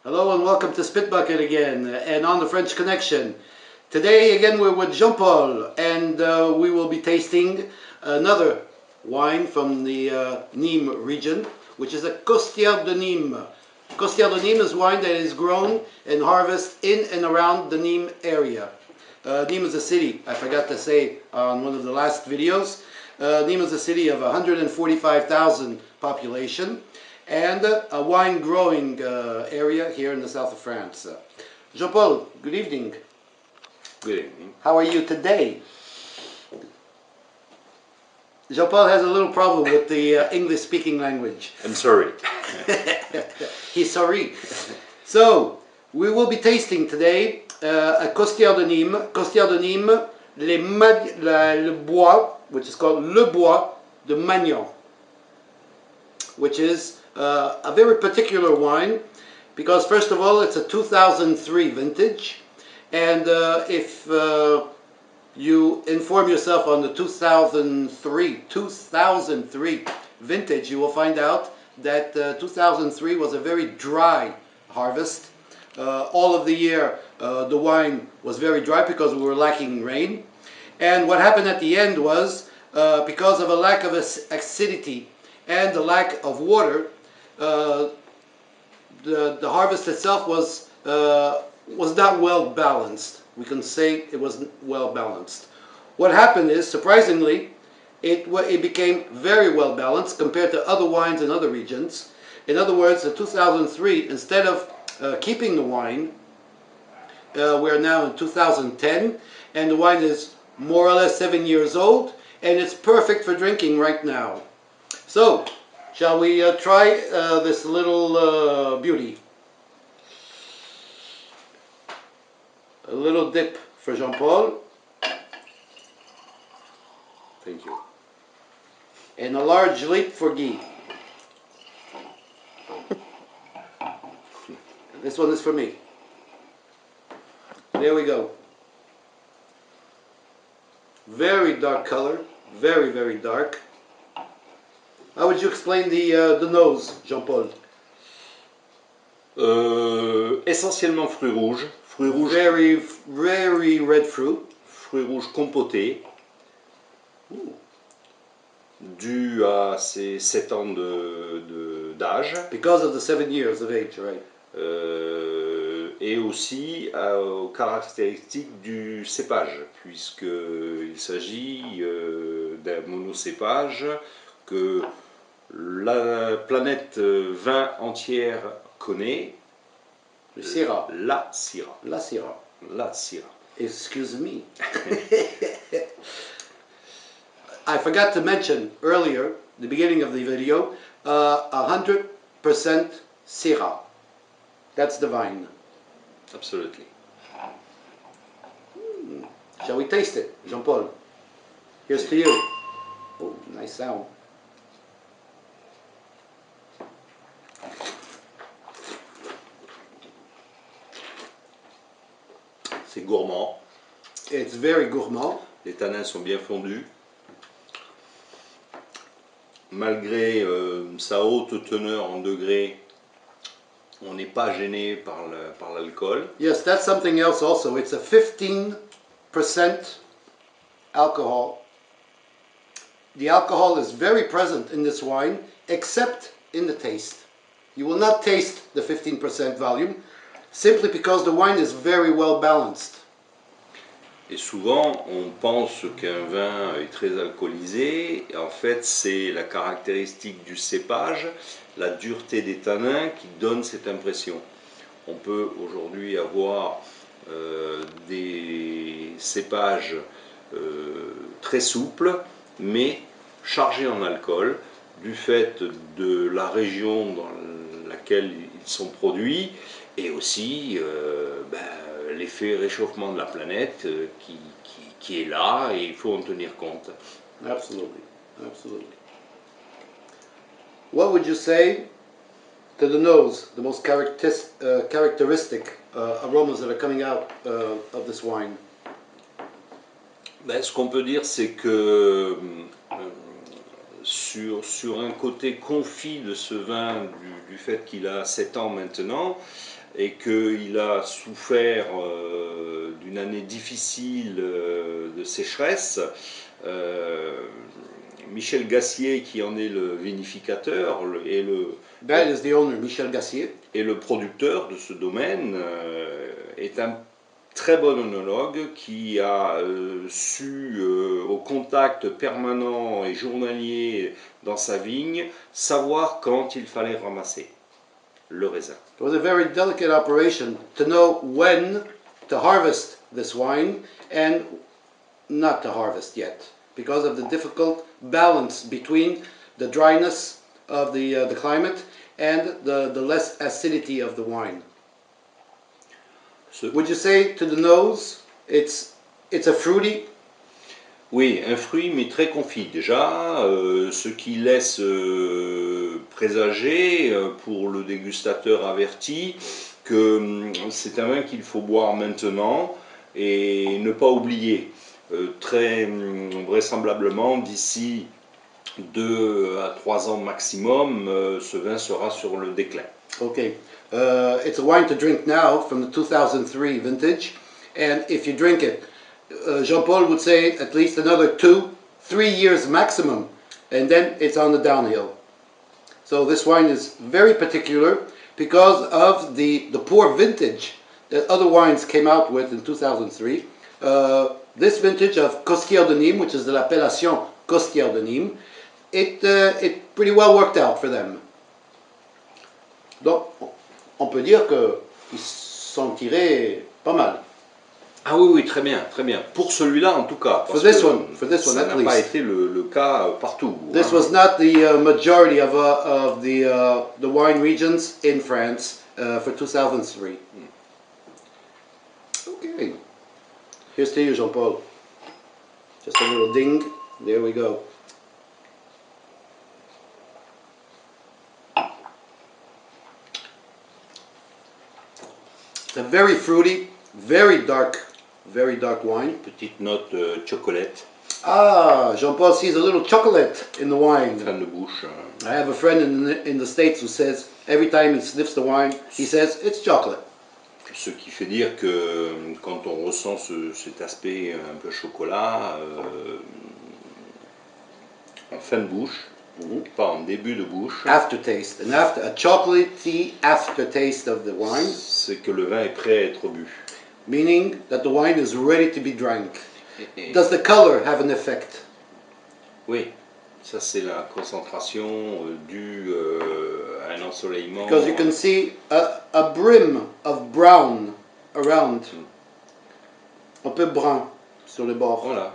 Hello and welcome to Spit Bucket again and on the French Connection. Today again we're with Jean-Paul and we will be tasting another wine from the Nîmes region, which is a Costières de Nîmes. Costières de Nîmes is wine that is grown and harvested in and around the Nîmes area. Nîmes is a city, I forgot to say on one of the last videos. Nîmes is a city of 145,000 population and a wine growing area here in the south of France. Jean-Paul, good evening. Good evening. How are you today? Jean-Paul has a little problem with the English speaking language. I'm sorry. He's sorry. So, we will be tasting today a Costières de Nîmes. Costières de Nîmes, le bois, which is called Le Bois de Magnan, which is a very particular wine because first of all it's a 2003 vintage, and if you inform yourself on the 2003 vintage, you will find out that 2003 was a very dry harvest. All of the year the wine was very dry because we were lacking rain, and what happened at the end was because of a lack of acidity and the lack of water, the harvest itself was not well balanced. We can say it wasn't well balanced. What happened is, surprisingly, it became very well balanced compared to other wines in other regions. In other words, in 2003, instead of keeping the wine, we're now in 2010, and the wine is more or less 7 years old, and it's perfect for drinking right now. So, shall we try this little beauty? A little dip for Jean-Paul. Thank you. And a large leap for Guy. This one is for me. There we go. Very dark color, very, very dark. How would you explain the nose, Jean-Paul? Essentiellement fruits rouges. Fruits rouges. Very, very red fruit. Fruits rouges compotés. Dû à ces 7 ans d'âge. Because of the 7 years of age, right? Et aussi aux caractéristiques du cépage, puisqu'il s'agit d'un monocépage que la planète vin entière connaît. Le Syrah. La Syrah. La Syrah. La Syrah. Excuse me. I forgot to mention earlier, the beginning of the video, 100% Syrah. That's the vine. Absolutely. Shall we taste it, Jean-Paul? Here's to you. Oh, nice sound. C'est gourmand. It's very gourmand. Les tanins sont bien fondus. Malgré sa haute teneur en degrés, on n'est pas gêné par l'alcool. Yes, that's something else also. It's a 15% alcohol. The alcohol is very present in this wine, except in the taste. You will not taste the 15% volume, simply because the wine is very well balanced. Et souvent, on pense qu'un vin est très alcoolisé. En fait, c'est la caractéristique du cépage, la dureté des tanins qui donne cette impression. On peut aujourd'hui avoir des cépages très souples, mais chargés en alcool, du fait de la région dans laquelle ils sont produits, et aussi l'effet réchauffement de la planète qui est là, et il faut en tenir compte. Absolutely, absolutely. What would you say to the nose, the most characteristic aromas that are coming out of this wine? Ce qu'on peut dire, c'est que sur un côté confit de ce vin, du fait qu'il a 7 ans maintenant, et qu'il a souffert d'une année difficile de sécheresse, Michel Gassier, qui en est le vinificateur That is the owner, Michel Gassier. et le producteur de ce domaine, est un très bon œnologue qui a su, au contact permanent et journalier dans sa vigne, savoir quand il fallait ramasser le raisin. It was a very delicate operation to know when to harvest this wine and not to harvest yet, because of the difficult balance between the dryness of the climate and the less acidity of the wine. Would you say to the nose, it's a fruity? Oui, un fruit mais très confit déjà, ce qui laisse présager pour le dégustateur averti que c'est un vin qu'il faut boire maintenant et ne pas oublier. Très vraisemblablement, d'ici 2 à 3 ans maximum, ce vin sera sur le déclin. Okay, it's a wine to drink now from the 2003 vintage, and if you drink it, Jean-Paul would say at least another 2-3 years maximum, and then it's on the downhill. So this wine is very particular because of the poor vintage that other wines came out with in 2003. This vintage of Cosquier de Nîmes, which is the l'appellation Cosquier de Nîmes, it pretty well worked out for them. Donc, on peut dire qu'ils s'en tiraient pas mal. Ah oui, oui, très bien, très bien. Pour celui-là, en tout cas. For this one, ça n'a pas été le cas partout. This was not the majority of the wine regions in France for 2003. Okay. Here's to you, Jean-Paul. Just a little ding. There we go. It's a very fruity, very dark wine. Petite note chocolate. Ah, Jean-Paul sees a little chocolate in the wine. Fin de bouche. I have a friend in the States who says every time he sniffs the wine, he says it's chocolate. Ce qui fait dire que quand on ressent cet aspect un peu chocolat, en fin de bouche, pas en début de bouche, Aftertaste, a chocolatey aftertaste of the wine, c'est que le vin est prêt à être bu. meaning that the wine is ready to be drank. Does the color have an effect? Oui, ça c'est la concentration due à un ensoleillement. Because you can see a brim of brown around, un peu brun sur le bord. Voilà.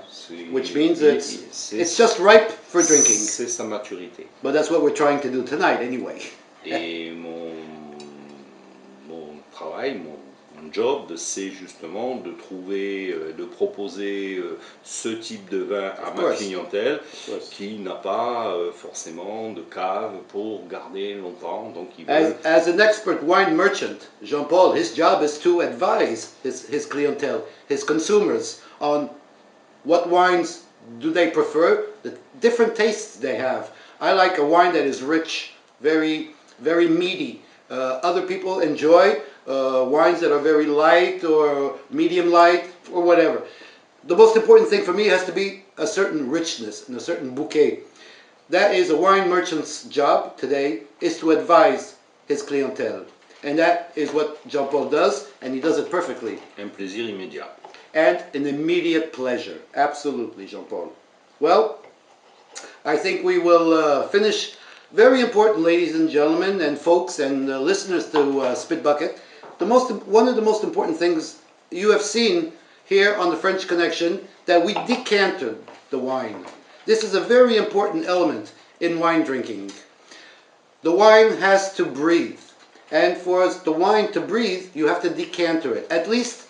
Which means it's just ripe for drinking. C'est sa maturité. But that's what we're trying to do tonight anyway. Et mon travail, mon job, c'est justement de trouver, de proposer ce type de vin à ma clientèle qui n'a pas forcément de cave pour garder longtemps. Donc as an expert wine merchant, Jean-Paul, his job is to advise his clientele, his consumers, on what wines do they prefer, the different tastes they have. I like a wine that is rich, very, very meaty. Other people enjoy wines that are very light or medium light or whatever. The most important thing for me has to be a certain richness and a certain bouquet. That is a wine merchant's job today, is to advise his clientele. And that is what Jean-Paul does, and he does it perfectly. un plaisir immédiat. And an immediate pleasure. Absolutely, Jean-Paul. Well, I think we will finish. Very important, ladies and gentlemen, and folks and listeners to Spit Bucket. One of the most important things you have seen here on the French Connection, that we decanted the wine. This is a very important element in wine drinking. The wine has to breathe. And for the wine to breathe, you have to decanter it. At least,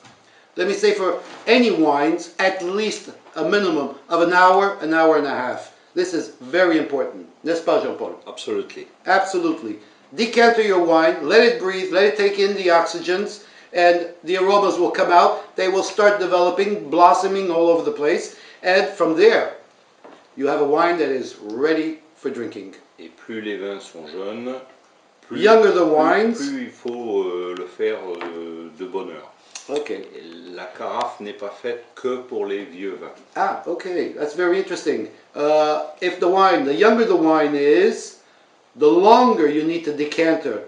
let me say for any wines, at least a minimum of an hour and a half. This is very important. N'est-ce pas, Jean-Paul? Absolutely. Absolutely. Decanter your wine, let it breathe, let it take in the oxygens, and the aromas will come out. They will start developing, blossoming all over the place. And from there, you have a wine that is ready for drinking. Et plus les vins sont jeunes, plus Younger the wines, il faut le faire de bonne heure. Okay. Et la carafe n'est pas faite que pour les vieux vins. Ah, okay. That's very interesting. If the wine, the younger the wine is, the longer you need to decanter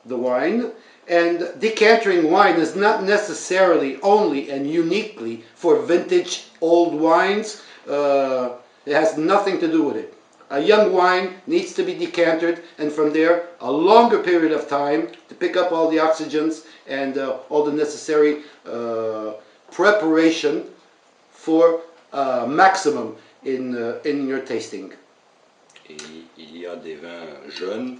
the wine. And decantering wine is not necessarily only and uniquely for vintage old wines. It has nothing to do with it. A young wine needs to be decanted, and from there a longer period of time to pick up all the oxygens and all the necessary preparation for maximum in your tasting. Et il y a des vins jeunes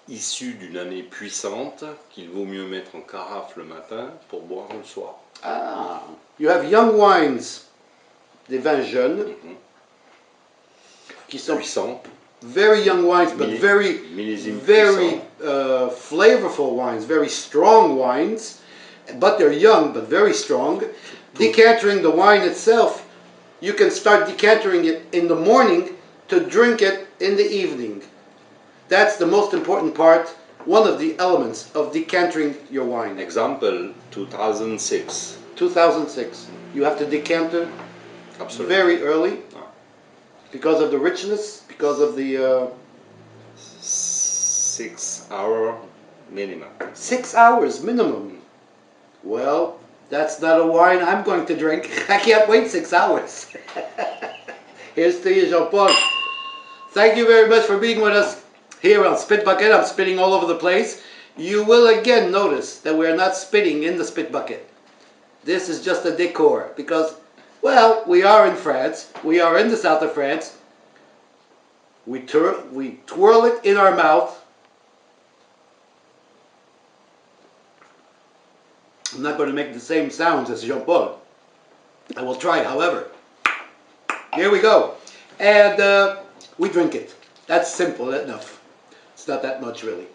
issus d'une année puissante qu'il vaut mieux mettre en carafe le matin pour boire le soir. Ah, you have young wines, des vins jeunes, qui sont Puissant, very young wines, but millésime very puissant. flavorful wines, very strong wines, but they're young but very strong. Decantering the wine itself, you can start decantering it in the morning to drink it in the evening. That's the most important part, one of the elements of decantering your wine. Example 2006. 2006. You have to decanter Absolutely. very early Ah. because of the richness, because of the 6 hour minimum. 6 hours minimum. Well, that's not a wine I'm going to drink. I can't wait 6 hours. Here's to you, Jean-Paul. Thank you very much for being with us here on Spit Bucket. I'm spitting all over the place. You will again notice that we're not spitting in the spit bucket. This is just a decor because, well, we are in France. We are in the south of France. We twirl it in our mouth. I'm not going to make the same sounds as Jean-Paul. I will try, however. Here we go. And we drink it. That's simple enough. It's not that much, really.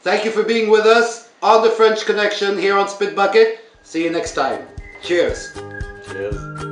Thank you for being with us on the French Connection here on Spit Bucket. See you next time. Cheers. Cheers.